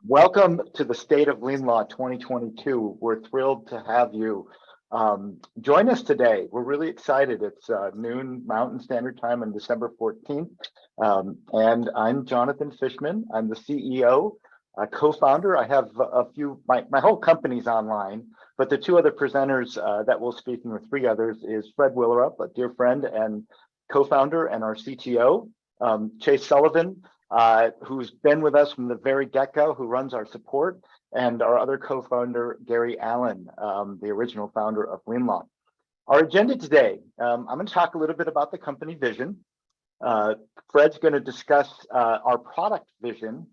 Welcome to the State of Lin Law 2022. We're thrilled to have you join us today. We're really excited. It's noon Mountain Standard Time on December 14th. And I'm Jonathan Fishman. I'm the CEO, co-founder. I have my whole company's online, but the two other presenters that we'll speaking with, three others, is Fred Willerup, a dear friend and co-founder, and our CTO, Chase Sullivan, who's been with us from the very get-go, who runs our support, and our other co-founder, Gary Allen, the original founder of Lin Law. Our agenda today, I'm going to talk a little bit about the company vision. Fred's going to discuss our product vision,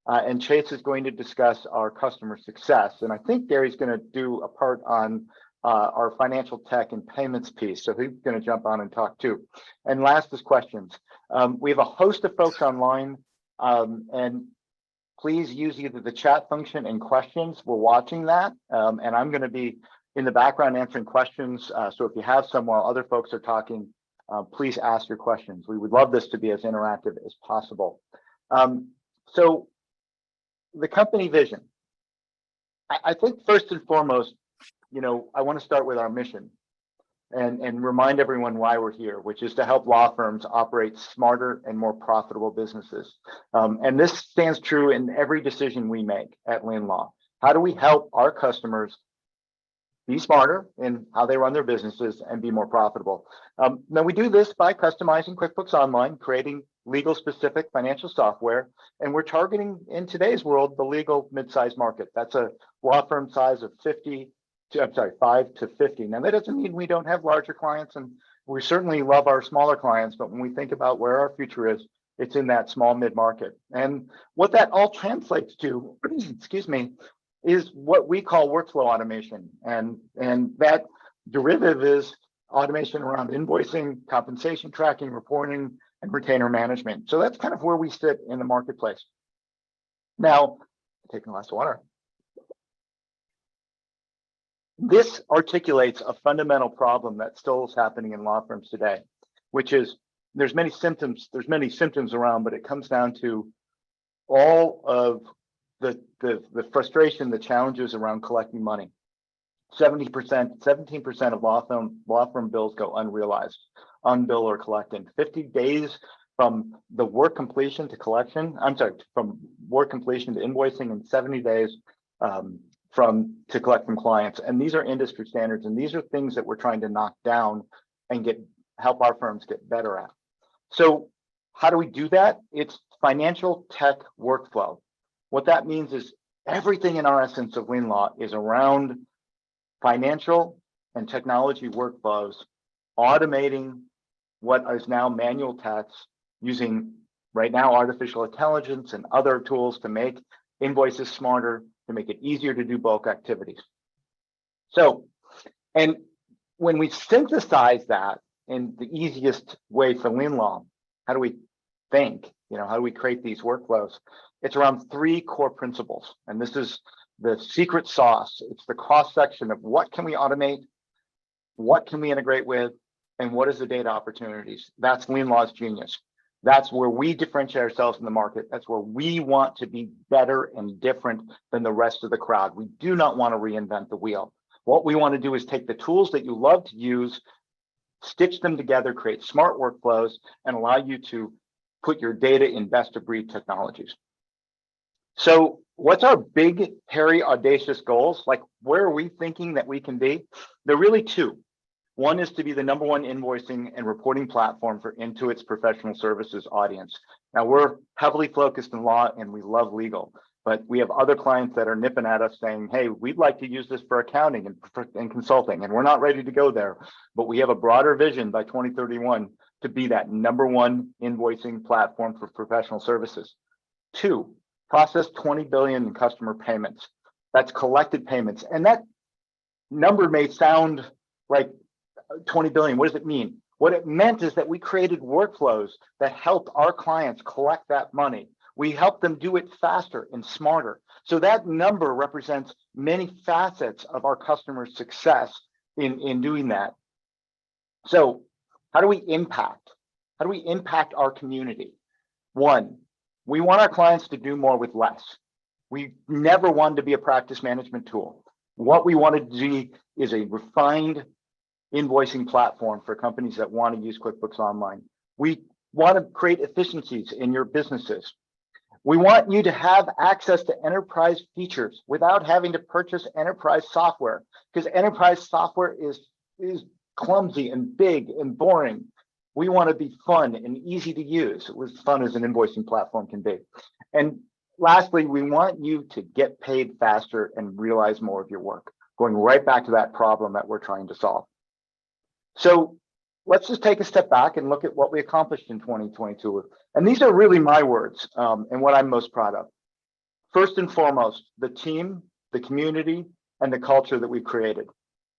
and Chase is going to discuss our customer success. And I think Gary's going to do a part on our financial tech and payments piece. So he's going to jump on and talk too. And last is questions. We have a host of folks online, and please use either the chat function and questions. We're watching that, and I'm going to be in the background answering questions. So if you have some while other folks are talking, please ask your questions. We would love this to be as interactive as possible. So the company vision. I think first and foremost, I want to start with our mission and remind everyone why we're here, which is to help law firms operate smarter and more profitable businesses. And this stands true in every decision we make at Lin Law. How do we help our customers be smarter in how they run their businesses and be more profitable? Now, we do this by customizing QuickBooks Online, creating legal specific financial software, and we're targeting, in today's world, the legal mid-size market. That's a law firm size of 5 to 50. Now, that doesn't mean we don't have larger clients, and we certainly love our smaller clients, but when we think about where our future is, it's in that small mid-market. And what that all translates to, excuse me, is what we call workflow automation. And that derivative is automation around invoicing, compensation tracking, reporting, and retainer management. So that's kind of where we sit in the marketplace. Now, taking a glass of water. This articulates a fundamental problem that still is happening in law firms today, which is there's many symptoms around, but it comes down to all of the frustration, the challenges around collecting money. 17% of law firm bills go unrealized, unbill or collected. 50 days from the work completion to collection, from work completion to invoicing, and 70 days to collect from clients. And these are industry standards, and these are things that we're trying to knock down and help our firms get better at. So how do we do that? It's financial tech workflow. What that means is everything in our essence of Lin Law is around financial and technology workflows, automating what is now manual tax, using right now artificial intelligence and other tools to make invoices smarter, to make it easier to do bulk activities. So, and when we synthesize that in the easiest way for Lin Law, how do we think? How do we create these workflows? It's around three core principles. And this is the secret sauce. It's the cross section of what can we automate, what can we integrate with, and what is the data opportunities. That's Lin Law's genius. That's where we differentiate ourselves in the market. That's where we want to be better and different than the rest of the crowd. We do not want to reinvent the wheel. What we want to do is take the tools that you love to use, stitch them together, create smart workflows, and allow you to put your data in best of breed technologies. So what's our big, hairy, audacious goals? Like, where are we thinking that we can be? There are really two. One is to be the #1 invoicing and reporting platform for Intuits professional services audience. Now, we're heavily focused in law and we love legal, but we have other clients that are nipping at us saying, hey, we'd like to use this for accounting and consulting, and we're not ready to go there, but we have a broader vision by 2031 to be that #1 invoicing platform for professional services. 2, process 20 billion in customer payments. That's collected payments. And that number may sound like 20 billion. What does it mean? What it meant is that we created workflows that helped our clients collect that money. We helped them do it faster and smarter. So that number represents many facets of our customers' success in doing that. So how do we impact? How do we impact our community? One, we want our clients to do more with less. We never wanted to be a practice management tool. What we wanted to be is a refined invoicing platform for companies that want to use QuickBooks Online. We want to create efficiencies in your businesses. We want you to have access to enterprise features without having to purchase enterprise software, because enterprise software is clumsy and big and boring. We want to be fun and easy to use, as fun as an invoicing platform can be. And lastly, we want you to get paid faster and realize more of your work, going right back to that problem that we're trying to solve. So let's just take a step back and look at what we accomplished in 2022. And these are really my words and what I'm most proud of. First and foremost, the team, the community, and the culture that we've created.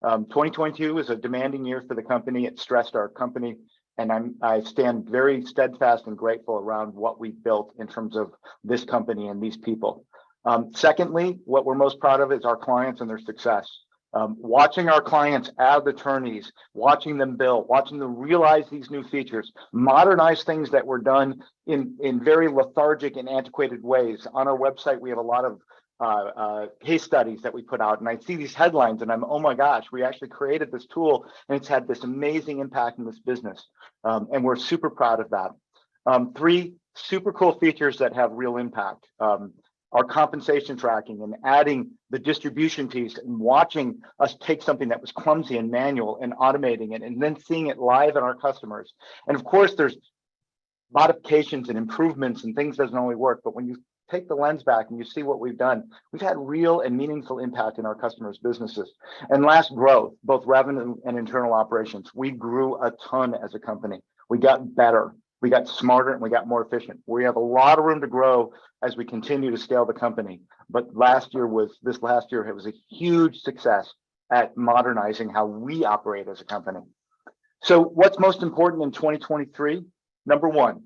2022 was a demanding year for the company. It stressed our company, and I stand very steadfast and grateful around what we built in terms of this company and these people. Secondly, what we're most proud of is our clients and their success. Watching our clients add attorneys, watching them bill, watching them realize these new features, modernize things that were done in very lethargic and antiquated ways. On our website, we have a lot of case studies that we put out, and I see these headlines and I'm, oh my gosh, we actually created this tool and it's had this amazing impact in this business. And we're super proud of that. 3 super cool features that have real impact. Our compensation tracking and adding the distribution piece and watching us take something that was clumsy and manual and automating it and then seeing it live in our customers. And of course, there's modifications and improvements and things doesn't only work, but when you take the lens back and you see what we've done, we've had real and meaningful impact in our customers' businesses. And last, growth, both revenue and internal operations. We grew a ton as a company. We got better. We got smarter and we got more efficient. We have a lot of room to grow as we continue to scale the company. But this last year, it was a huge success at modernizing how we operate as a company. So what's most important in 2023? Number 1,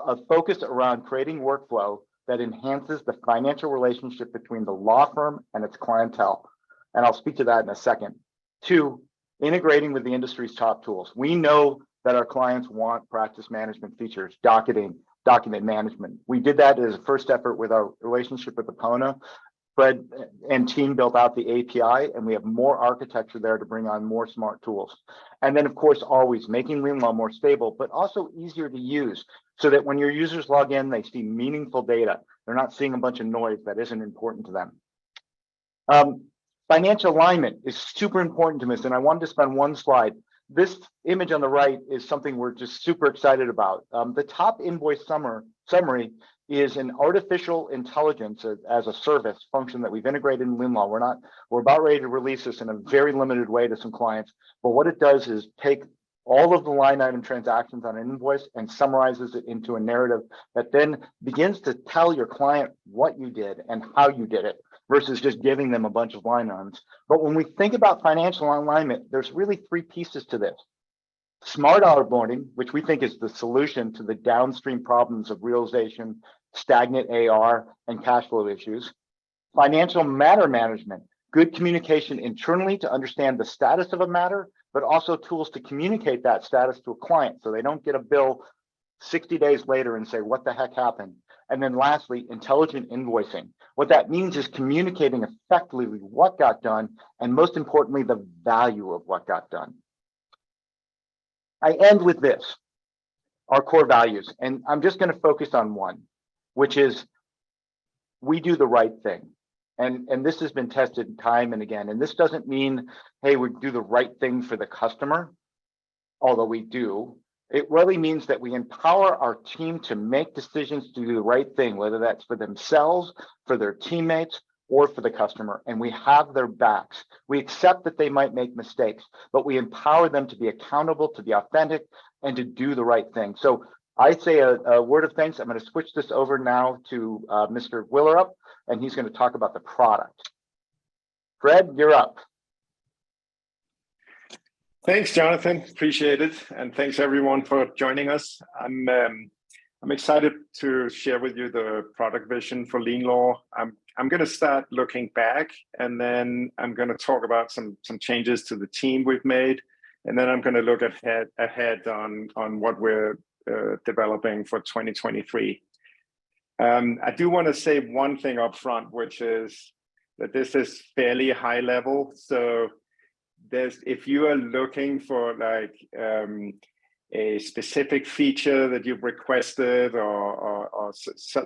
a focus around creating workflow that enhances the financial relationship between the law firm and its clientele. And I'll speak to that in a second. 2, integrating with the industry's top tools. We know that our clients want practice management features, docketing, document management. We did that as a first effort with our relationship with Epona. Fred and team built out the API, and we have more architecture there to bring on more smart tools. And then, of course, always making Lin Law more stable, but also easier to use so that when your users log in, they see meaningful data. They're not seeing a bunch of noise that isn't important to them. Financial alignment is super important to us, and I wanted to spend one slide. This image on the right is something we're just super excited about. The top invoice summary is an artificial intelligence as a service function that we've integrated in Lin Law. We're about ready to release this in a very limited way to some clients. But what it does is take all of the line item transactions on an invoice and summarizes it into a narrative that then begins to tell your client what you did and how you did it, versus just giving them a bunch of line items. But when we think about financial alignment, there's really 3 pieces to this. Smart onboarding, which we think is the solution to the downstream problems of realization, stagnant AR, and cash flow issues. Financial matter management, good communication internally to understand the status of a matter, but also tools to communicate that status to a client so they don't get a bill 60 days later and say, what the heck happened? And then lastly, intelligent invoicing. What that means is communicating effectively what got done, and most importantly, the value of what got done. I end with this, our core values, and I'm just going to focus on one, which is we do the right thing. And this has been tested time and again. And this doesn't mean, hey, we do the right thing for the customer, although we do. It really means that we empower our team to make decisions to do the right thing, whether that's for themselves, for their teammates, or for the customer, and we have their backs. We accept that they might make mistakes, but we empower them to be accountable, to be authentic, and to do the right thing. So I say a word of thanks. I'm going to switch this over now to Mr. Willerup, and he's going to talk about the product. Fred, you're up. Thanks, Jonathan. Appreciate it. And thanks everyone for joining us. I'm excited to share with you the product vision for Lin Law. I'm going to start looking back, and then I'm going to talk about some changes to the team we've made, and then I'm going to look ahead on what we're developing for 2023. I do want to say one thing up front, which is that this is fairly high level. So if you are looking for like a specific feature that you've requested or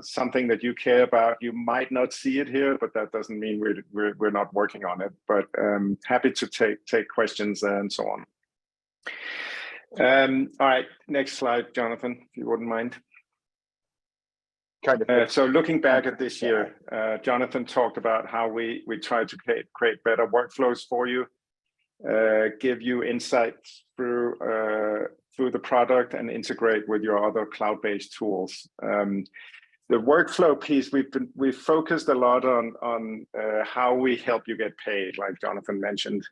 something that you care about, you might not see it here, but that doesn't mean we're not working on it. But happy to take questions and so on. All right, next slide, Jonathan, if you wouldn't mind. So looking back at this year, Jonathan talked about how we try to create better workflows for you, give you insights through the product and integrate with your other cloud-based tools. The workflow piece, we've focused a lot on how we help you get paid, like Jonathan mentioned.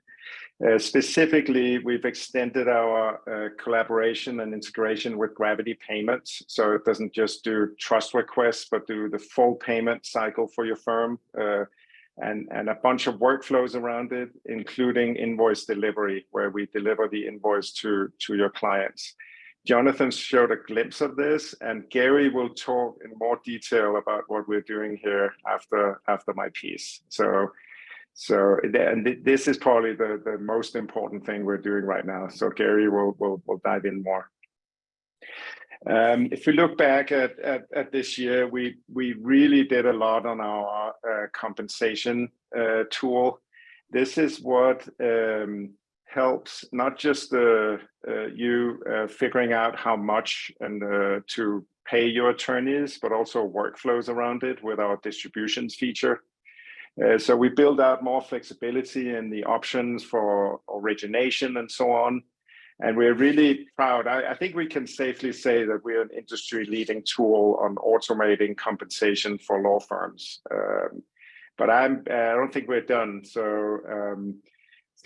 Specifically, we've extended our collaboration and integration with Gravity Payments, so it doesn't just do trust requests, but do the full payment cycle for your firm, and a bunch of workflows around it, including invoice delivery, where we deliver the invoice to your clients. Jonathan showed a glimpse of this, and Gary will talk in more detail about what we're doing here after my piece. So this is probably the most important thing we're doing right now. So Gary will dive in more. If we look back at this year, we really did a lot on our compensation tool. This is what helps not just you figuring out how much and to pay your attorneys, but also workflows around it with our distributions feature. So we build out more flexibility in the options for origination and so on. And we're really proud. I think we can safely say that we're an industry-leading tool on automating compensation for law firms. But I don't think we're done. So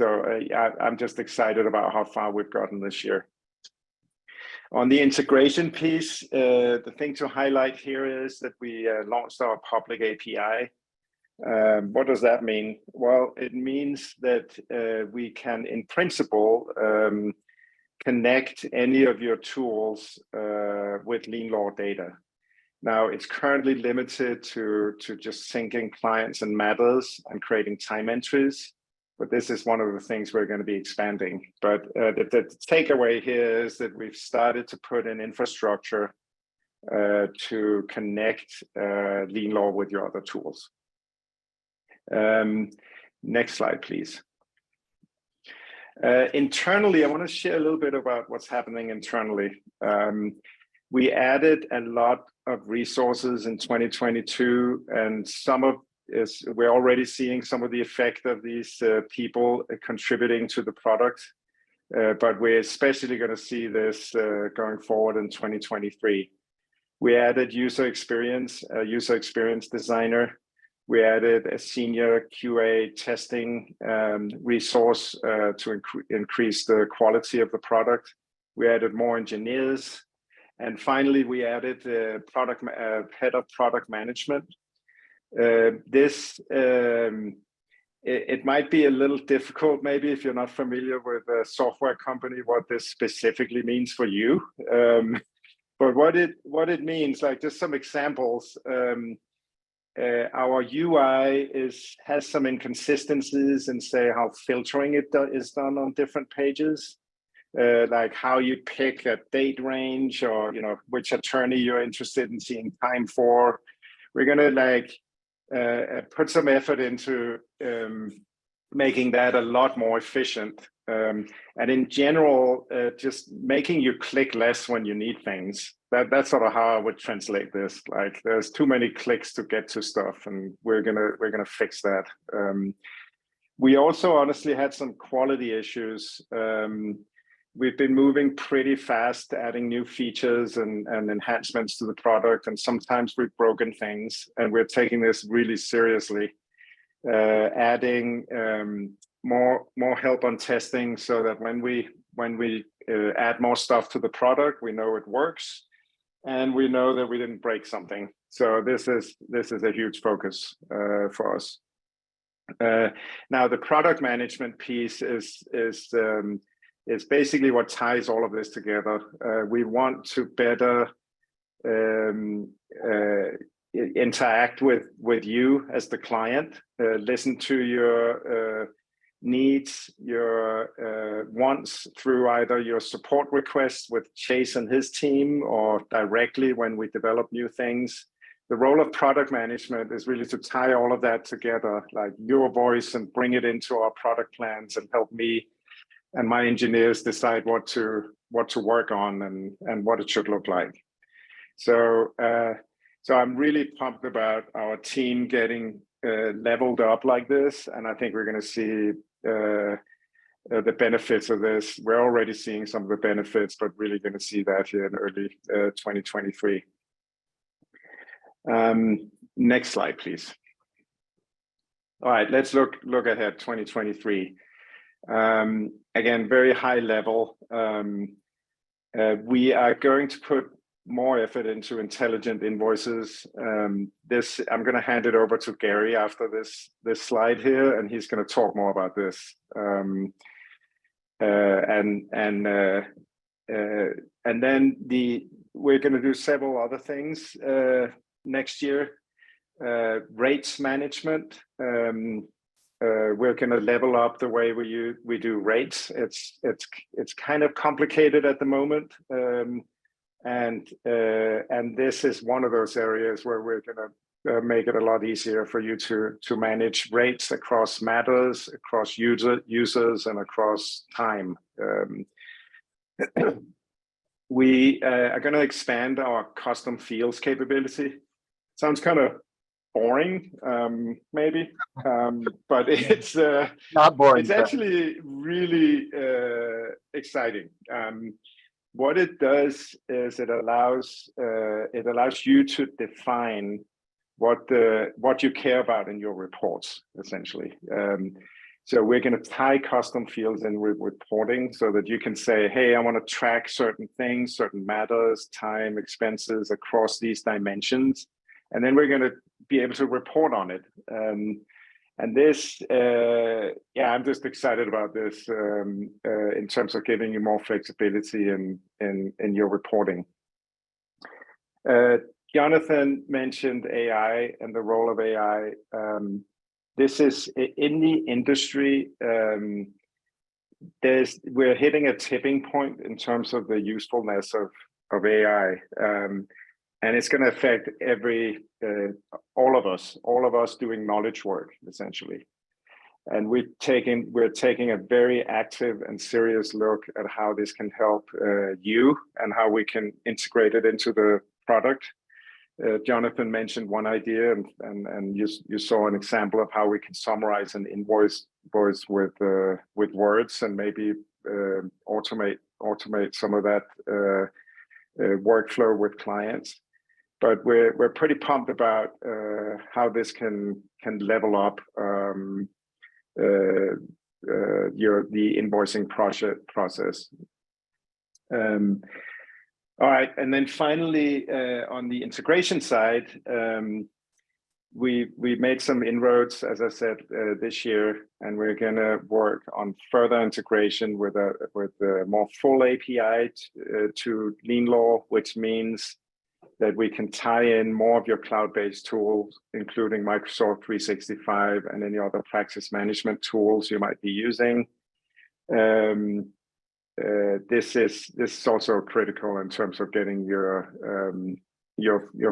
I'm just excited about how far we've gotten this year. On the integration piece, the thing to highlight here is that we launched our public API. What does that mean? Well, it means that we can, in principle, connect any of your tools with Lin Law data. Now, it's currently limited to just syncing clients and matters and creating time entries, but this is one of the things we're going to be expanding. But the takeaway here is that we've started to put in infrastructure to connect Lin Law with your other tools. Next slide, please. Internally, I want to share a little bit about what's happening internally. We added a lot of resources in 2022, and we're already seeing some of the effect of these people contributing to the product. But we're especially going to see this going forward in 2023. We added a user experience designer. We added a senior QA testing resource to increase the quality of the product. We added more engineers. And finally, we added the head of product management. It might be a little difficult, maybe if you're not familiar with a software company, what this specifically means for you. But what it means, like just some examples. Our UI has some inconsistencies in, say, how filtering is done on different pages, like how you pick a date range, or which attorney you're interested in seeing time for. We're gonna put some effort into making that a lot more efficient, and in general, just making you click less when you need things. That's sort of how I would translate this. Like, there's too many clicks to get to stuff, and we're gonna fix that. We also honestly had some quality issues. We've been moving pretty fast, adding new features and enhancements to the product, and sometimes we've broken things, and we're taking this really seriously. Adding more help on testing, so that when we add more stuff to the product, we know it works, and we know that we didn't break something. So this is a huge focus for us. Now the product management piece is basically what ties all of this together. We want to better interact with you as the client, listen to your needs, your wants through either your support requests with Chase and his team or directly when we develop new things. The role of product management is really to tie all of that together, like your voice, and bring it into our product plans and help me and my engineers decide what to work on and what it should look like. So I'm really pumped about our team getting leveled up like this, and I think we're going to see the benefits of this. We're already seeing some of the benefits, but really going to see that here in early 2023. Next slide, please. All right, let's look ahead 2023. Again, very high level. We are going to put more effort into intelligent invoices. I'm going to hand it over to Gary after this slide here, and he's going to talk more about this. And then we're going to do several other things next year. Rates management. We're going to level up the way we do rates. It's kind of complicated at the moment. And this is one of those areas where we're going to make it a lot easier for you to manage rates across matters, across users, and across time. We are going to expand our custom fields capability. Sounds kind of boring, maybe, but it's not boring. It's actually really exciting. What it does is it allows you to define what you care about in your reports, essentially. So we're going to tie custom fields in with reporting so that you can say, hey, I want to track certain things, certain matters, time, expenses across these dimensions. And then we're going to be able to report on it. And this, I'm just excited about this in terms of giving you more flexibility in your reporting. Jonathan mentioned AI and the role of AI. This is in the industry. We're hitting a tipping point in terms of the usefulness of AI. And it's going to affect all of us doing knowledge work, essentially. And we're taking a very active and serious look at how this can help you and how we can integrate it into the product. Jonathan mentioned one idea, and you saw an example of how we can summarize an invoice with words and maybe automate some of that workflow with clients. But we're pretty pumped about how this can level up the invoicing process. All right, and then finally on the integration side, we made some inroads, as I said, this year, and we're going to work on further integration with a more full API to Lin Law, which means that we can tie in more of your cloud-based tools, including Microsoft 365 and any other practice management tools you might be using. This is also critical in terms of getting your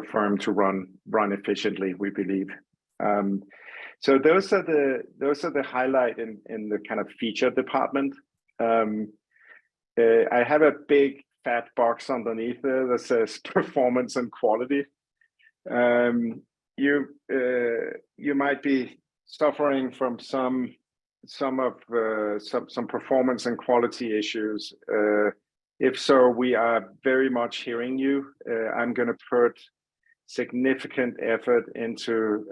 firm to run efficiently, we believe. So those are the highlight in the kind of feature department. I have a big fat box underneath there that says performance and quality. You might be suffering from some performance and quality issues. If so, we are very much hearing you. I'm going to put significant effort into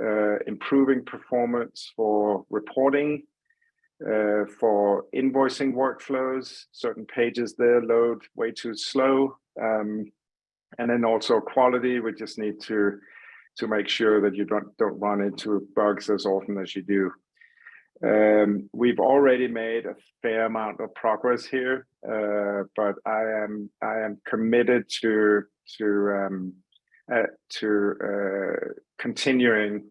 improving performance for reporting, for invoicing workflows. Certain pages there load way too slow, and then also quality. We just need to make sure that you don't run into bugs as often as you do. We've already made a fair amount of progress here, but I am committed to continuing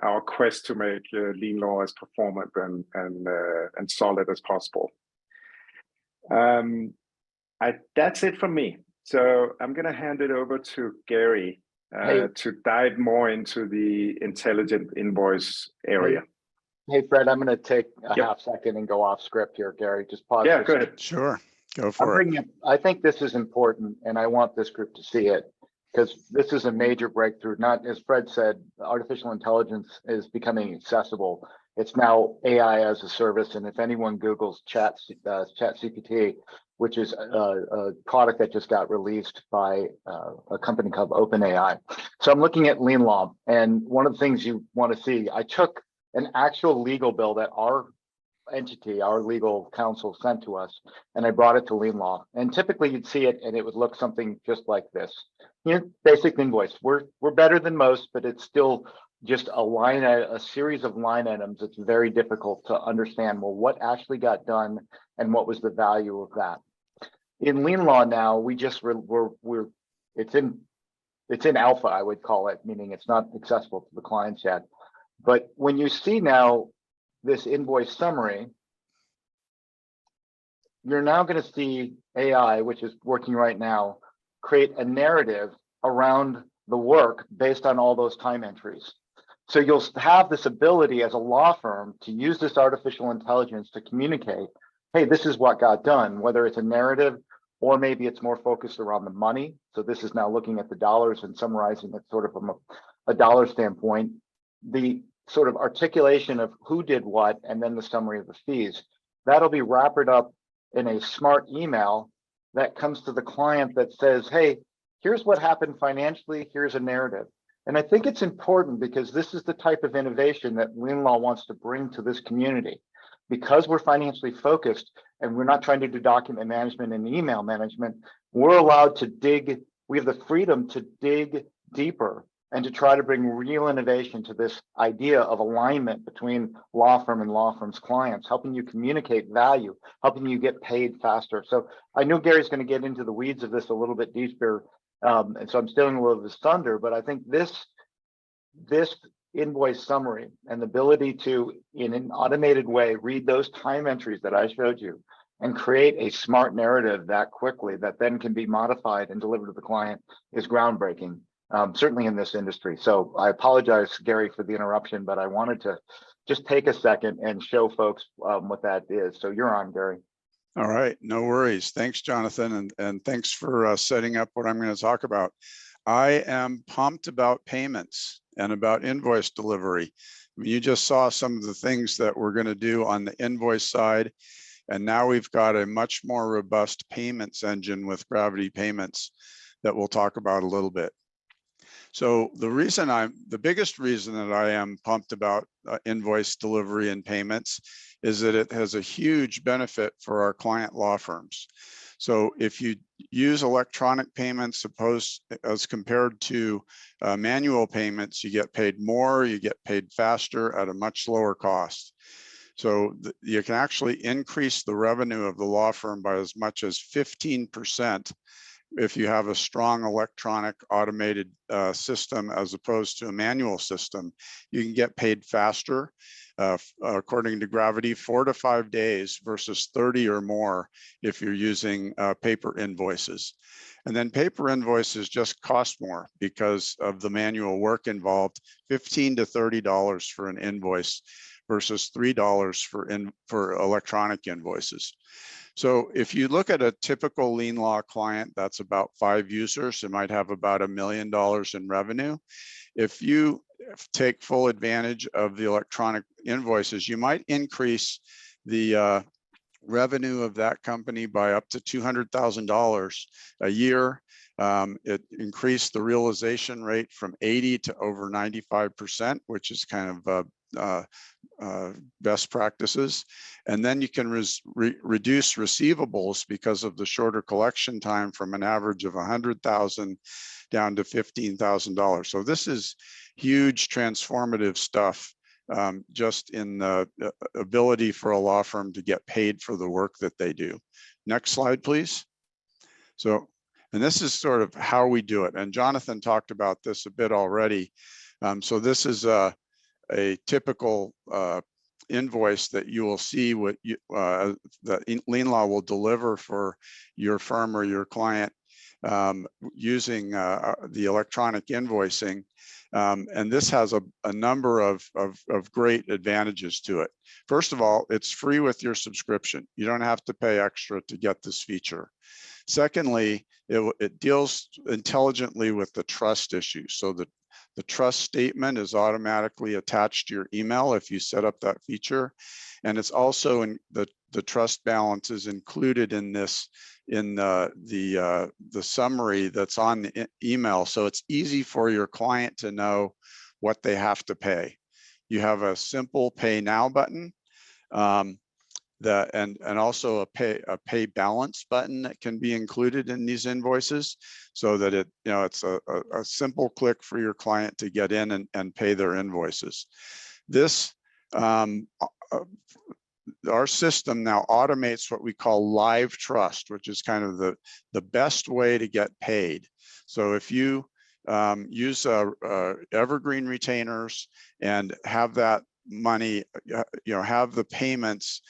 our quest to make Lin Law as performant and solid as possible. That's it from me. So I'm going to hand it over to Gary to dive more into the intelligent invoice area. Hey, Fred, I'm going to take a half second and go off script here, Gary. Just pause. Yeah, go ahead. Sure, go for it. I think this is important, and I want this group to see it, because this is a major breakthrough. Not, as Fred said, artificial intelligence is becoming accessible. It's now AI as a service, and if anyone Googles ChatGPT, which is a product that just got released by a company called OpenAI. So I'm looking at Lin Law, and one of the things you want to see, I took an actual legal bill that our entity, our legal counsel sent to us, and I brought it to Lin Law. And typically you'd see it and it would look something just like this. Basic invoice. We're better than most, but it's still just a series of line items. It's very difficult to understand, well, what actually got done and what was the value of that. In Lin Law now, we just it's in alpha, I would call it, meaning it's not accessible to the clients yet. But when you see now this invoice summary, you're now going to see AI, which is working right now, create a narrative around the work based on all those time entries. So you'll have this ability as a law firm to use this artificial intelligence to communicate, hey, this is what got done, whether it's a narrative or maybe it's more focused around the money. So this is now looking at the dollars and summarizing it sort of from a dollar standpoint. The sort of articulation of who did what, and then the summary of the fees. That'll be wrapped up in a smart email that comes to the client that says, hey, here's what happened financially, here's a narrative. And I think it's important because this is the type of innovation that Lin Law wants to bring to this community. Because we're financially focused and we're not trying to do document management and email management, we're allowed to dig, we have the freedom to dig deeper and to try to bring real innovation to this idea of alignment between law firm and law firm's clients, helping you communicate value, helping you get paid faster. So I know Gary's going to get into the weeds of this a little bit deeper, and so I'm stealing a little of his thunder, but I think this invoice summary and the ability to, in an automated way, read those time entries that I showed you and create a smart narrative that quickly that then can be modified and delivered to the client is groundbreaking. Certainly in this industry. So I apologize, Gary, for the interruption, but I wanted to just take a second and show folks what that is. So you're on, Gary. All right, no worries. Thanks, Jonathan, and thanks for setting up what I'm going to talk about. I am pumped about payments and about invoice delivery. I mean, you just saw some of the things that we're going to do on the invoice side, and now we've got a much more robust payments engine with Gravity Payments that we'll talk about a little bit. So the biggest reason that I am pumped about invoice delivery and payments is that it has a huge benefit for our client law firms. So if you use electronic payments as compared to manual payments, you get paid more, you get paid faster at a much lower cost. So you can actually increase the revenue of the law firm by as much as 15% if you have a strong electronic automated system as opposed to a manual system. You can get paid faster, according to Gravity, 4 to 5 days versus 30 or more if you're using paper invoices. And then paper invoices just cost more because of the manual work involved, $15 to $30 for an invoice versus $3 for electronic invoices. So if you look at a typical Lin Law client, that's about 5 users, it might have about $1 million in revenue. If you take full advantage of the electronic invoices, you might increase the revenue of that company by up to $200,000 a year. It increased the realization rate from 80 to over 95%, which is kind of best practices. And then you can reduce receivables because of the shorter collection time from an average of 100,000 down to $15,000. So this is huge transformative stuff, just in the ability for a law firm to get paid for the work that they do. Next slide, please. So And this is sort of how we do it. And Jonathan talked about this a bit already. So this is a typical invoice that you will see what that Lin Law will deliver for your firm or your client using the electronic invoicing. And this has a number of great advantages to it. First of all, it's free with your subscription. You don't have to pay extra to get this feature. Secondly, it deals intelligently with the trust issues. So the trust statement is automatically attached to your email if you set up that feature. And it's also in the trust balance is included in this, in the summary that's on the email. So it's easy for your client to know what they have to pay. You have a simple pay now button. And also a pay balance button that can be included in these invoices, so that it's a simple click for your client to get in and pay their invoices. This our system now automates what we call live trust, which is kind of the best way to get paid. So if you use evergreen retainers and have that money, have the payments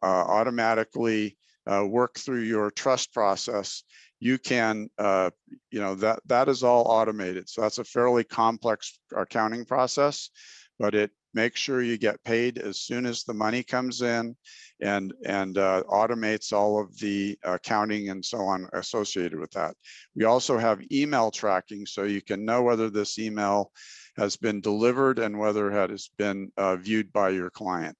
automatically work through your trust process, you can, that is all automated. So that's a fairly complex accounting process, but it makes sure you get paid as soon as the money comes in, and automates all of the accounting and so on associated with that. We also have email tracking, so you can know whether this email has been delivered and whether it has been viewed by your client.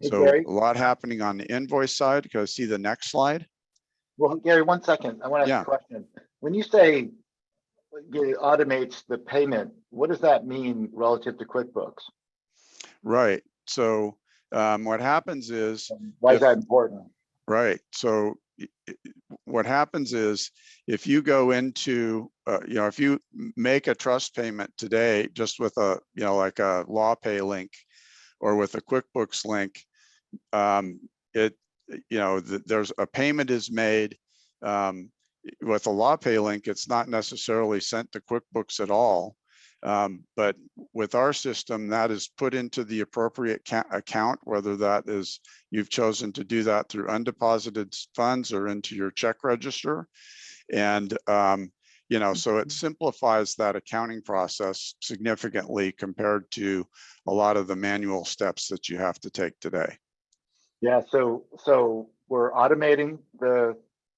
Hey, So Gary. a lot happening on the invoice side. Can I see the next slide? Well, Gary, 1 second. I want to ask a question. When you say it automates the payment, what does that mean relative to QuickBooks? Right. So what happens is, why is that important? Right. So what happens is, if you go into, if you make a trust payment today, just with a, like a LawPay link or with a QuickBooks link, there's a payment is made with a LawPay link. It's not necessarily sent to QuickBooks at all. But with our system, that is put into the appropriate account, whether that is you've chosen to do that through undeposited funds or into your check register. And, so it simplifies that accounting process significantly compared to a lot of the manual steps that you have to take today. Yeah, so we're automating the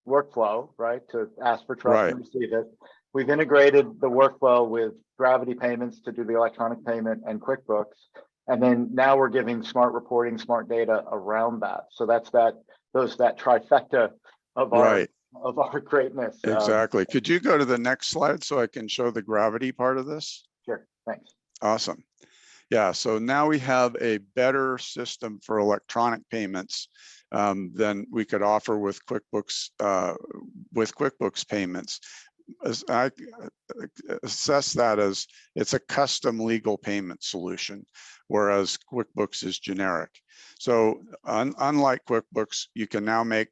workflow, right, to ask for trust and receive it. We've integrated the workflow with Gravity Payments to do the electronic payment and QuickBooks. And then now we're giving smart reporting, smart data around that. So that's that trifecta of our greatness. Exactly. Could you go to the next slide so I can show the Gravity part of this? Sure, thanks. Awesome. Yeah, so now we have a better system for electronic payments than we could offer with QuickBooks payments. As I assess that as it's a custom legal payment solution, whereas QuickBooks is generic. So unlike QuickBooks, you can now make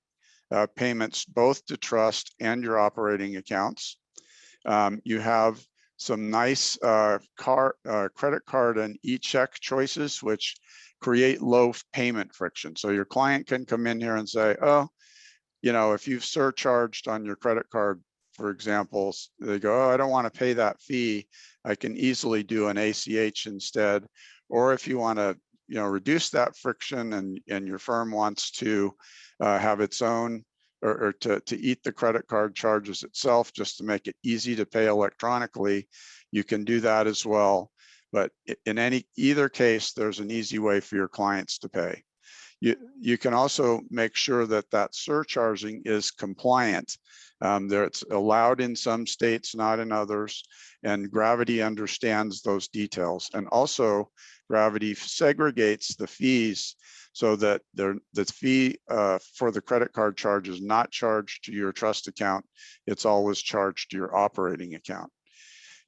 payments both to trust and your operating accounts. You have some nice credit card and e-check choices, which create low payment friction. So your client can come in here and say, oh, if you've surcharged on your credit card, for example, they go, oh, I don't want to pay that fee. I can easily do an ACH instead. Or if you want to, reduce that friction and your firm wants to have its own or to eat the credit card charges itself, just to make it easy to pay electronically, you can do that as well. But in either case, there's an easy way for your clients to pay. You can also make sure that surcharging is compliant. It's allowed in some states, not in others, and Gravity understands those details. And also, Gravity segregates the fees so that the fee for the credit card charge is not charged to your trust account. It's always charged to your operating account.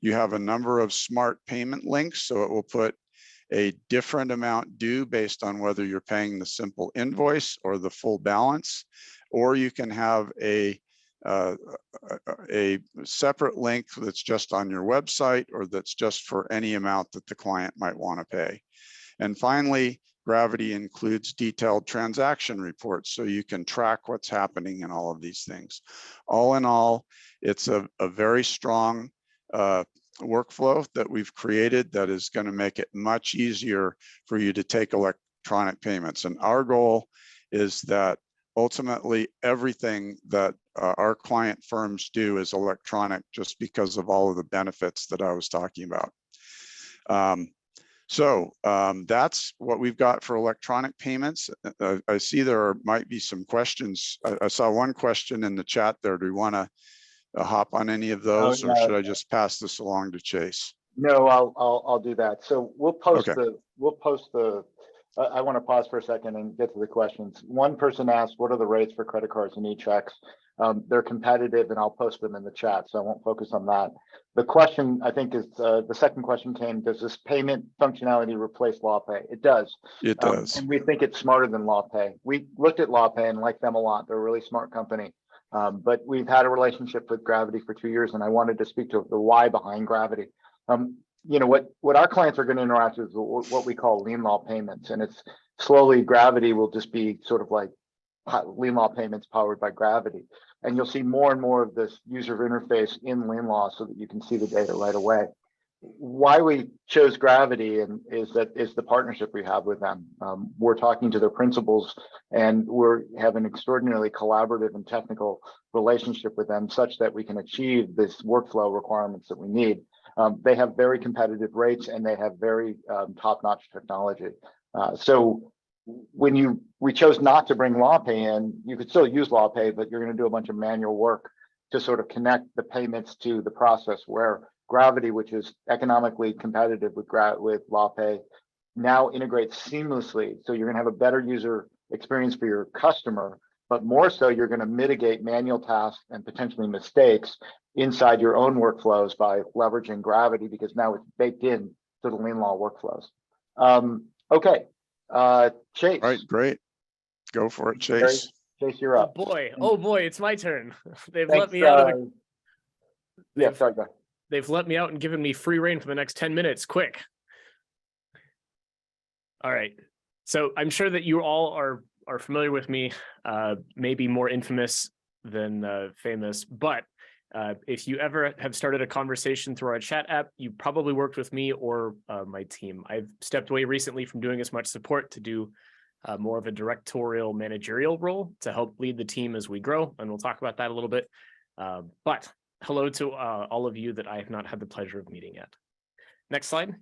You have a number of smart payment links, so it will put a different amount due based on whether you're paying the simple invoice or the full balance, or you can have a a separate link that's just on your website or that's just for any amount that the client might want to pay. And finally, Gravity includes detailed transaction reports, so you can track what's happening in all of these things. All in all, it's a very strong workflow that we've created that is going to make it much easier for you to take electronic payments. And our goal is that ultimately everything that our client firms do is electronic, just because of all of the benefits that I was talking about. That's what we've got for electronic payments. I see there might be some questions. I saw one question in the chat there. Do we want to hop on any of those, or should I just pass this along to Chase? No, I'll do that. So we'll post Okay. I want to pause for a second and get to the questions. One person asked, what are the rates for credit cards and e-checks? They're competitive, and I'll post them in the chat, so I won't focus on that. The question, I think, is the second question came, does this payment functionality replace LawPay? It does. It does. And we think it's smarter than LawPay. We looked at LawPay and like them a lot. They're a really smart company. But we've had a relationship with Gravity for 2 years, and I wanted to speak to the why behind Gravity. You know, what our clients are going to interact with is what we call Lin Law payments, and it's slowly Gravity will just be sort of like Lin Law payments powered by Gravity, and you'll see more and more of this user interface in Lin Law so that you can see the data right away. Why we chose Gravity is the partnership we have with them. We're talking to their principals, and we have an extraordinarily collaborative and technical relationship with them, such that we can achieve this workflow requirements that we need. They have very competitive rates, and they have very top-notch technology. So when we chose not to bring LawPay in, you could still use LawPay, but you're going to do a bunch of manual work to sort of connect the payments to the process, where Gravity, which is economically competitive with LawPay, now integrates seamlessly. So you're going to have a better user experience for your customer, but more so, you're going to mitigate manual tasks and potentially mistakes inside your own workflows by leveraging Gravity, because now it's baked in to the Lin Law workflows. Okay, Chase. All right, great. Go for it, Chase. Chase, you're up. Oh boy, it's my turn. They've Thanks, let me out of the. Yeah, sorry, go ahead. They've let me out and given me free reign for the next 10 minutes. Quick. All right. So I'm sure that you all are familiar with me, maybe more infamous than famous, but if you ever have started a conversation through our chat app, you probably worked with me or my team. I've stepped away recently from doing as much support to do more of a directorial managerial role to help lead the team as we grow, and we'll talk about that a little bit. But hello to all of you that I have not had the pleasure of meeting yet. Next slide.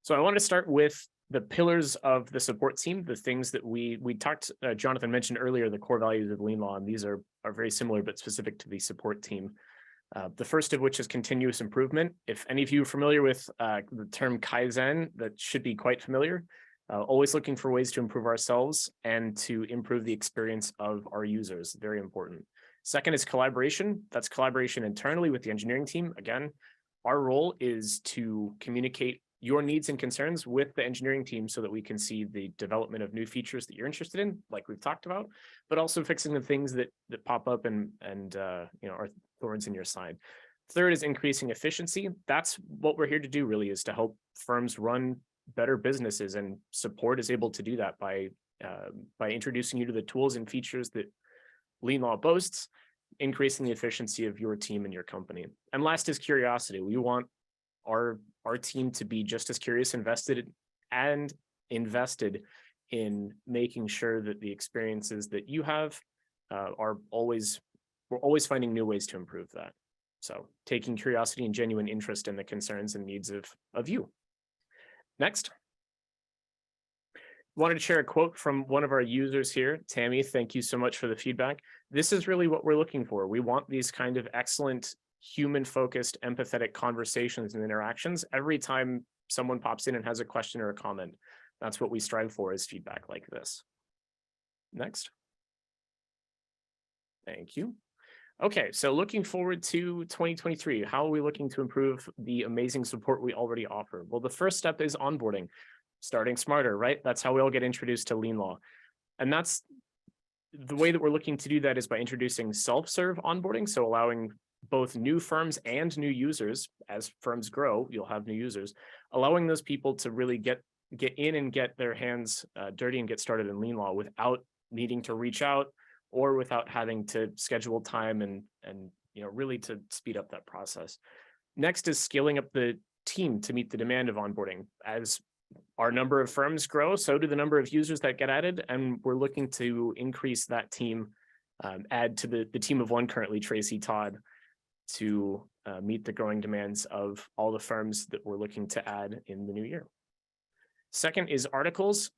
So I want to start with the pillars of the support team, the things that we talked, Jonathan mentioned earlier, the core values of Lin Law, and these are very similar but specific to the support team. The first of which is continuous improvement. If any of you are familiar with the term Kaizen, that should be quite familiar. Always looking for ways to improve ourselves and to improve the experience of our users, very important. Second is collaboration. That's collaboration internally with the engineering team. Again, our role is to communicate your needs and concerns with the engineering team so that we can see the development of new features that you're interested in, like we've talked about, but also fixing the things that pop up and you know, are thorns in your side. Third is increasing efficiency. That's what we're here to do, really, is to help firms run better businesses, and support is able to do that by introducing you to the tools and features that Lin Law boasts, increasing the efficiency of your team and your company. And last is curiosity. We want our team to be just as curious, invested in making sure that the experiences that you have we're always finding new ways to improve that. So taking curiosity and genuine interest in the concerns and needs of you. Next. Wanted to share a quote from one of our users here. Tammy, thank you so much for the feedback. This is really what we're looking for. We want these kind of excellent, human-focused, empathetic conversations and interactions every time someone pops in and has a question or a comment. That's what we strive for, is feedback like this. Next. Thank you. Okay, so looking forward to 2023, how are we looking to improve the amazing support we already offer? Well, the first step is onboarding, starting smarter, right? That's how we all get introduced to Lin Law. And that's the way that we're looking to do that is by introducing self-serve onboarding. So allowing both new firms and new users, as firms grow, you'll have new users, allowing those people to really get in and get their hands dirty and get started in lien law without needing to reach out or without having to schedule time and really to speed up that process. Next is scaling up the team to meet the demand of onboarding. As our number of firms grow, so do the number of users that get added, and we're looking to increase that team, add to the team of one currently, Tracy Todd, to meet the growing demands of all the firms that we're looking to add in the new year. Second is articles.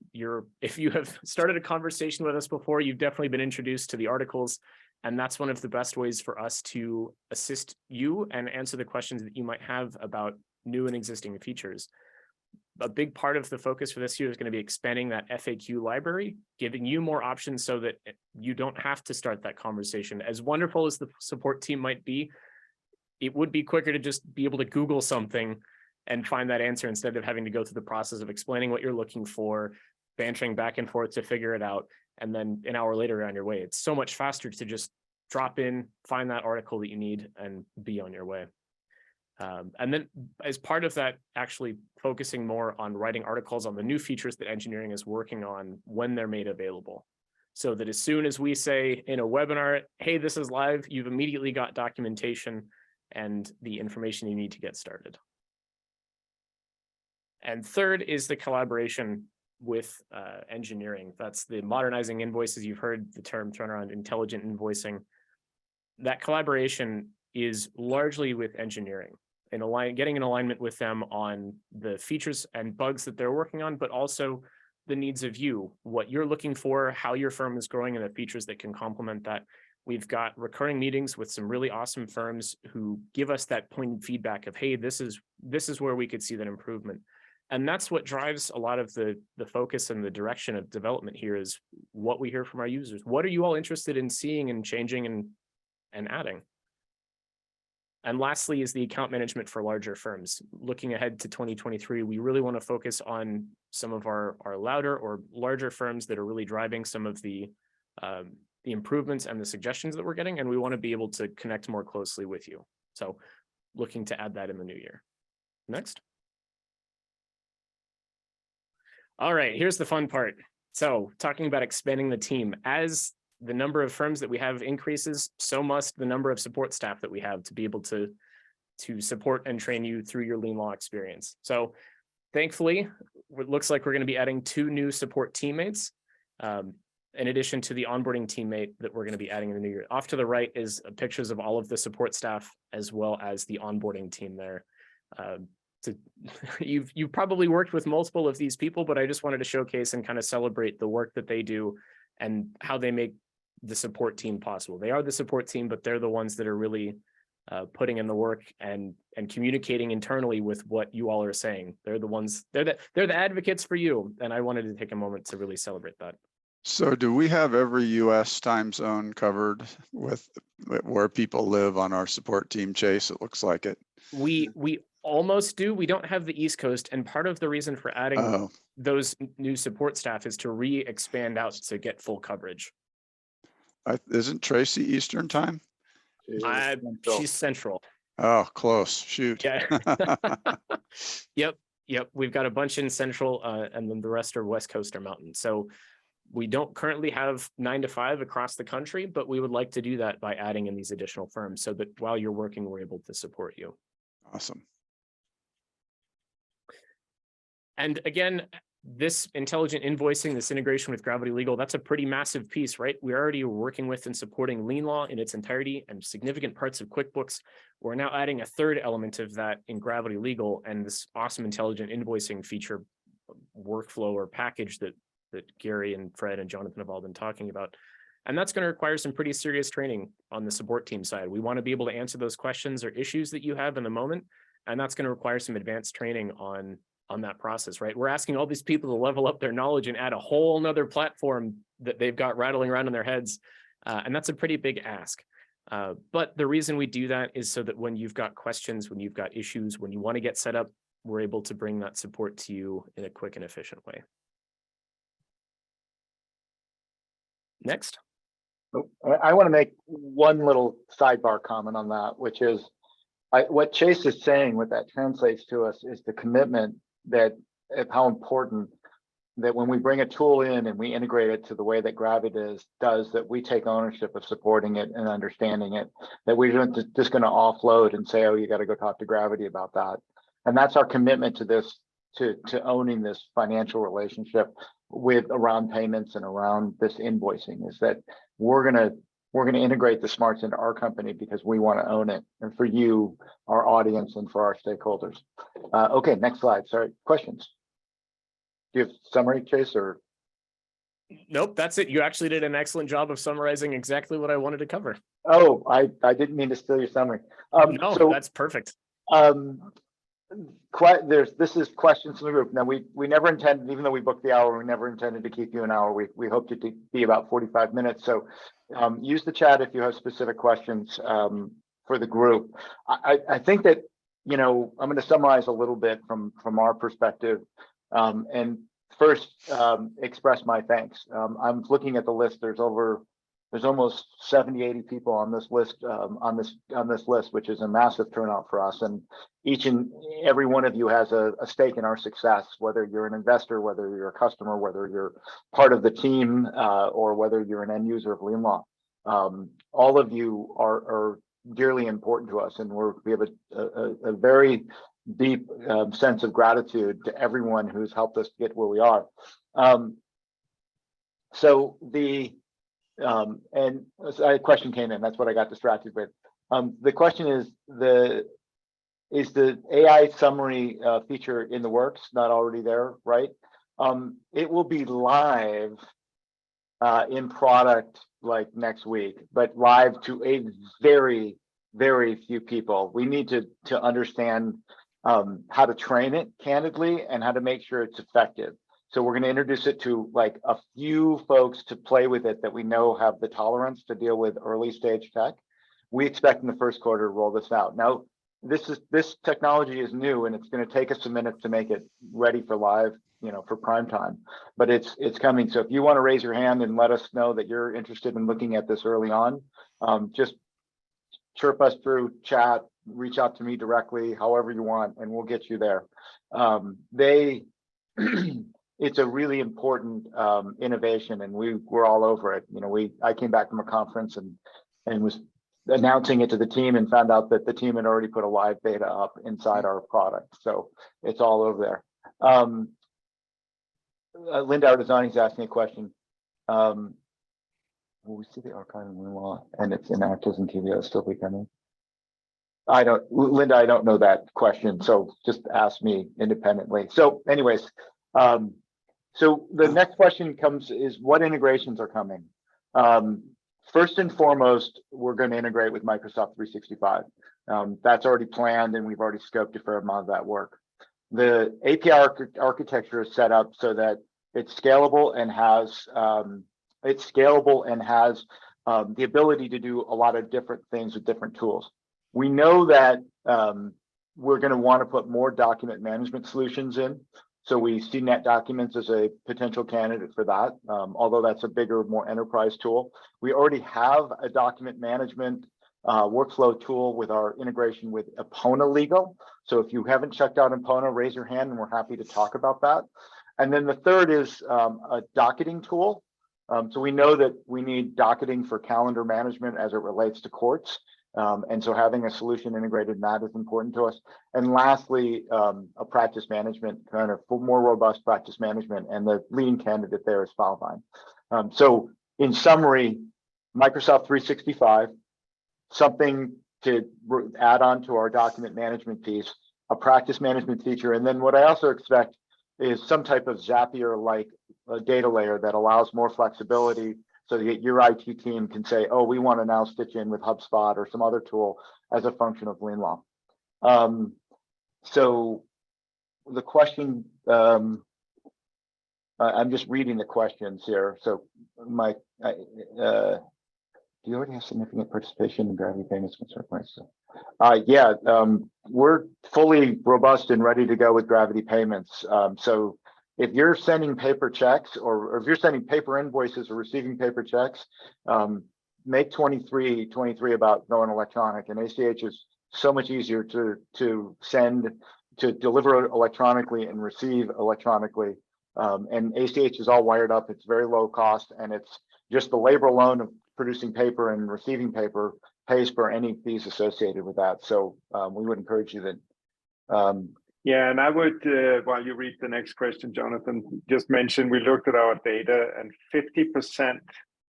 If you have started a conversation with us before, you've definitely been introduced to the articles, and that's one of the best ways for us to assist you and answer the questions that you might have about new and existing features. A big part of the focus for this year is going to be expanding that FAQ library, giving you more options so that you don't have to start that conversation. As wonderful as the support team might be, it would be quicker to just be able to Google something and find that answer instead of having to go through the process of explaining what you're looking for, bantering back and forth to figure it out, and then an hour later you're on your way. It's so much faster to just drop in, find that article that you need, and be on your way. And then as part of that, actually focusing more on writing articles on the new features that engineering is working on when they're made available. So that as soon as we say in a webinar, hey, this is live, you've immediately got documentation and the information you need to get started. And third is the collaboration with engineering. That's the modernizing invoices. You've heard the term thrown around, intelligent invoicing. That collaboration is largely with engineering and getting in alignment with them on the features and bugs that they're working on, but also the needs of you, what you're looking for, how your firm is growing, and the features that can complement that. We've got recurring meetings with some really awesome firms who give us that pointed feedback of, hey, this is where we could see that improvement. And that's what drives a lot of the focus and the direction of development here is what we hear from our users. What are you all interested in seeing and changing and adding? And lastly is the account management for larger firms. Looking ahead to 2023, we really want to focus on some of our louder or larger firms that are really driving some of the improvements and the suggestions that we're getting, and we want to be able to connect more closely with you. So looking to add that in the new year. Next. All right, here's the fun part. So talking about expanding the team. As the number of firms that we have increases, so must the number of support staff that we have to be able to support and train you through your lien law experience. So thankfully, it looks like we're going to be adding 2 new support teammates, in addition to the onboarding teammate that we're going to be adding in the new year. Off to the right is pictures of all of the support staff as well as the onboarding team there. You've probably worked with multiple of these people, but I just wanted to showcase and kind of celebrate the work that they do and how they make the support team possible. They are the support team, but they're the ones that are really putting in the work and communicating internally with what you all are saying. They're the ones, they're the advocates for you. And I wanted to take a moment to really celebrate that. So do we have every US time zone covered with where people live on our support team, Chase? It looks like it. We almost do. We don't have the East Coast. And part of the reason for adding those new support staff is to expand out to get full coverage. Isn't Tracy Eastern time? She's Central. Oh, close. Shoot. Yeah. Yep. We've got a bunch in Central, and then the rest are West Coast or Mountain. So we don't currently have 9 to 5 across the country, but we would like to do that by adding in these additional firms so that while you're working, we're able to support you. Awesome. And again, this intelligent invoicing, this integration with Gravity Legal, that's a pretty massive piece, right? We're already working with and supporting lien law in its entirety and significant parts of QuickBooks. We're now adding a third element of that in Gravity Legal and this awesome intelligent invoicing feature workflow or package that Gary and Fred and Jonathan have all been talking about. And that's going to require some pretty serious training on the support team side. We want to be able to answer those questions or issues that you have in the moment. And that's going to require some advanced training on that process, right? We're asking all these people to level up their knowledge and add a whole nother platform that they've got rattling around in their heads. And that's a pretty big ask. But the reason we do that is so that when you've got questions, when you've got issues, when you want to get set up, we're able to bring that support to you in a quick and efficient way. Next. I want to make one little sidebar comment on that, which is what Chase is saying, what that translates to us is the commitment that of how important that when we bring a tool in and we integrate it to the way that Gravity does, that we take ownership of supporting it and understanding it, that we're just going to offload and say, oh, you got to go talk to Gravity about that. And that's our commitment to this, to owning this financial relationship with around payments and around this invoicing, is that we're gonna integrate the smarts into our company because we want to own it, and for you, our audience, and for our stakeholders. Okay, next slide. Sorry, questions? Do you have summary, Chase, or? Nope, that's it. You actually did an excellent job of summarizing exactly what I wanted to cover. Oh, I didn't mean to steal your summary. No, so, that's perfect. This is questions from the group. Now we never intended, even though we booked the hour, we never intended to keep you an hour. We hoped it to be about 45 minutes. So use the chat if you have specific questions for the group. I think that, you know, I'm going to summarize a little bit from our perspective, and first express my thanks. I'm looking at the list. There's almost 70, 80 people on this list, on this list, which is a massive turnout for us. And each and every one of you has a stake in our success, whether you're an investor, whether you're a customer, whether you're part of the team, or whether you're an end user of Lin Law. All of you are dearly important to us, and we have a very deep sense of gratitude to everyone who's helped us get where we are. And a question came in. That's what I got distracted with. The question is the AI summary feature in the works, not already there, right? It will be live in product like next week, but live to a very, very few people. We need to understand how to train it candidly and how to make sure it's effective. So we're going to introduce it to like a few folks to play with it that we know have the tolerance to deal with early stage tech. We expect in the first quarter to roll this out. Now, this technology is new, and it's going to take us a minute to make it ready for live, you know, for prime time. But it's coming. So if you want to raise your hand and let us know that you're interested in looking at this early on, just chirp us through chat, reach out to me directly, however you want, and we'll get you there. It's a really important innovation, and we're all over it. You know, I came back from a conference and was announcing it to the team and found out that the team had already put a live beta up inside our product. So it's all over there. Linda Artesani is asking a question. Will we see the archive in Lin Law and it's in actors and TV still becoming? Linda, I don't know that question. So just ask me independently. So anyways, so the next question is what integrations are coming? First and foremost, we're going to integrate with Microsoft 365. That's already planned, and we've already scoped a fair amount of that work. The API architecture is set up so that it's scalable and has the ability to do a lot of different things with different tools. We know that we're going to want to put more document management solutions in. So we see NetDocuments as a potential candidate for that, although that's a bigger, more enterprise tool. We already have a document management workflow tool with our integration with Epona Legal. So if you haven't checked out Epona, raise your hand and we're happy to talk about that. And then the third is a docketing tool. So we know that we need docketing for calendar management as it relates to courts. And so having a solution integrated in that is important to us. And lastly, a practice management, kind of more robust practice management, and the leading candidate there is Filevine. So in summary, Microsoft 365, something to add on to our document management piece, a practice management feature, and then what I also expect is some type of Zapier-like data layer that allows more flexibility so that your IT team can say, oh, we want to now stitch in with HubSpot or some other tool as a function of Lin Law. So the question, I'm just reading the questions here. So Mike, do you already have significant participation in Gravity Payments concern points? Yeah, we're fully robust and ready to go with Gravity Payments. So if you're sending paper checks or if you're sending paper invoices or receiving paper checks, make 23 about going electronic, and ACH is so much easier to deliver electronically and receive electronically. And ACH is all wired up. It's very low cost, and it's just the labor alone of producing paper and receiving paper pays for any fees associated with that. So we would encourage you that. Yeah, and I would, while you read the next question, Jonathan, just mention we looked at our data, and 50%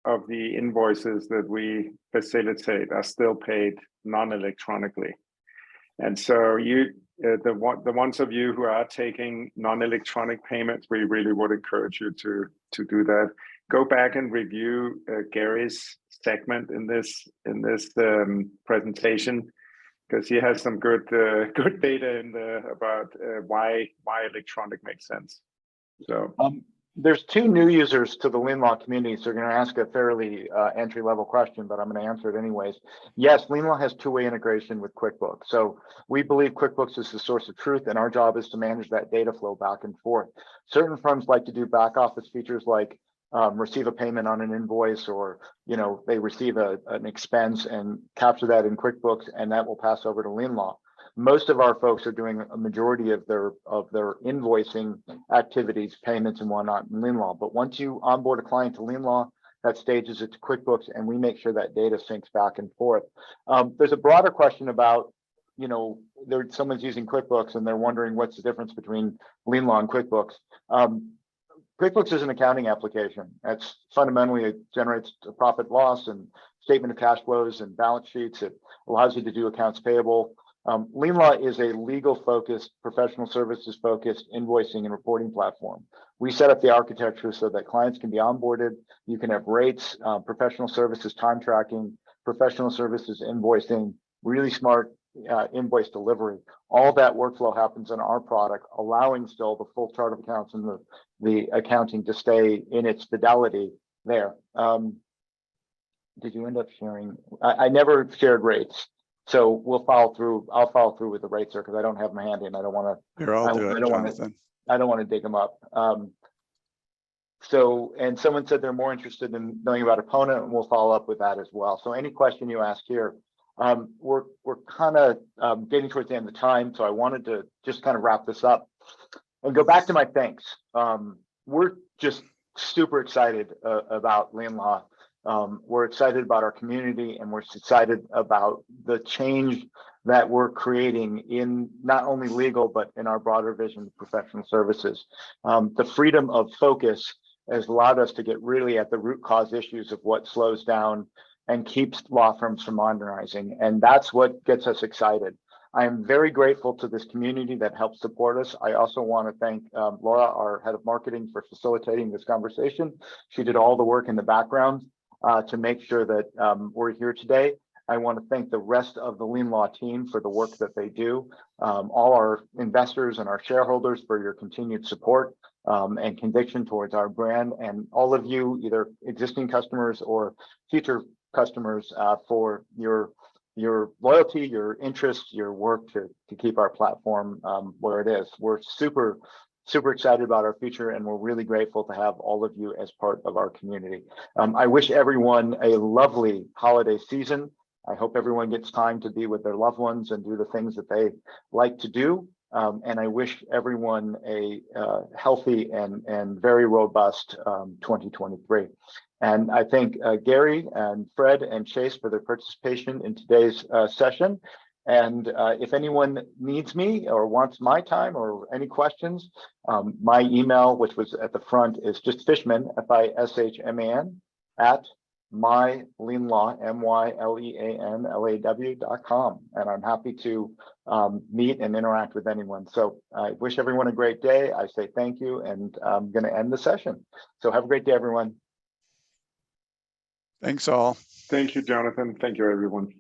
of the invoices that we facilitate are still paid non-electronically. And so the ones of you who are taking non-electronic payments, we really would encourage you to do that. Go back and review Gary's segment in this presentation, because he has some good data in there about why electronic makes sense. So there's two new users to the Lin Law community, so they're going to ask a fairly entry-level question, but I'm going to answer it anyways. Yes, Lin Law has two-way integration with QuickBooks. So we believe QuickBooks is the source of truth, and our job is to manage that data flow back and forth. Certain firms like to do back office features like receive a payment on an invoice, or they receive an expense and capture that in QuickBooks, and that will pass over to Lin Law. Most of our folks are doing a majority of their invoicing activities, payments and whatnot in Lin Law. But once you onboard a client to Lin Law, that stages it to QuickBooks, and we make sure that data syncs back and forth. There's a broader question about, someone's using QuickBooks and they're wondering what's the difference between Lin Law and QuickBooks. QuickBooks is an accounting application. It's fundamentally, it generates a profit loss and statement of cash flows and balance sheets. It allows you to do accounts payable. Lin Law is a legal focused, professional services focused invoicing and reporting platform. We set up the architecture so that clients can be onboarded. You can have rates, professional services, time tracking, professional services, invoicing, really smart invoice delivery. All that workflow happens in our product, allowing still the full chart of accounts and the accounting to stay in its fidelity there. Did you end up sharing? I never shared rates. So we'll follow through. I'll follow through with the rates there, because I don't have them handy and I don't want to. Here, I'll do it, Jonathan. I don't want to dig them up. And someone said they're more interested in knowing about opponent, and we'll follow up with that as well. So any question you ask here, we're kind of getting towards the end of the time, so I wanted to just kind of wrap this up and go back to my thanks. We're just super excited about Lin Law. We're excited about our community, and we're excited about the change that we're creating in not only legal, but in our broader vision of professional services. The freedom of focus has allowed us to get really at the root cause issues of what slows down and keeps law firms from modernizing. And that's what gets us excited. I am very grateful to this community that helps support us. I also want to thank Laura, our head of marketing, for facilitating this conversation. She did all the work in the background to make sure that we're here today. I want to thank the rest of the Lin Law team for the work that they do, all our investors and our shareholders for your continued support and conviction towards our brand, and all of you, either existing customers or future customers, for your loyalty, your interest, your work to keep our platform where it is. We're super excited about our future, and we're really grateful to have all of you as part of our community. I wish everyone a lovely holiday season. I hope everyone gets time to be with their loved ones and do the things that they like to do. And I wish everyone a healthy and very robust 2023. And I thank Gary and Fred and Chase for their participation in today's session. And if anyone needs me or wants my time or any questions, my email, which was at the front, is just Fishman, Fishman, at myleanlaw, myleanlaw.com. And I'm happy to meet and interact with anyone. So I wish everyone a great day. I say thank you, and I'm going to end the session. So have a great day, everyone. Thanks all. Thank you, Jonathan. Thank you, everyone.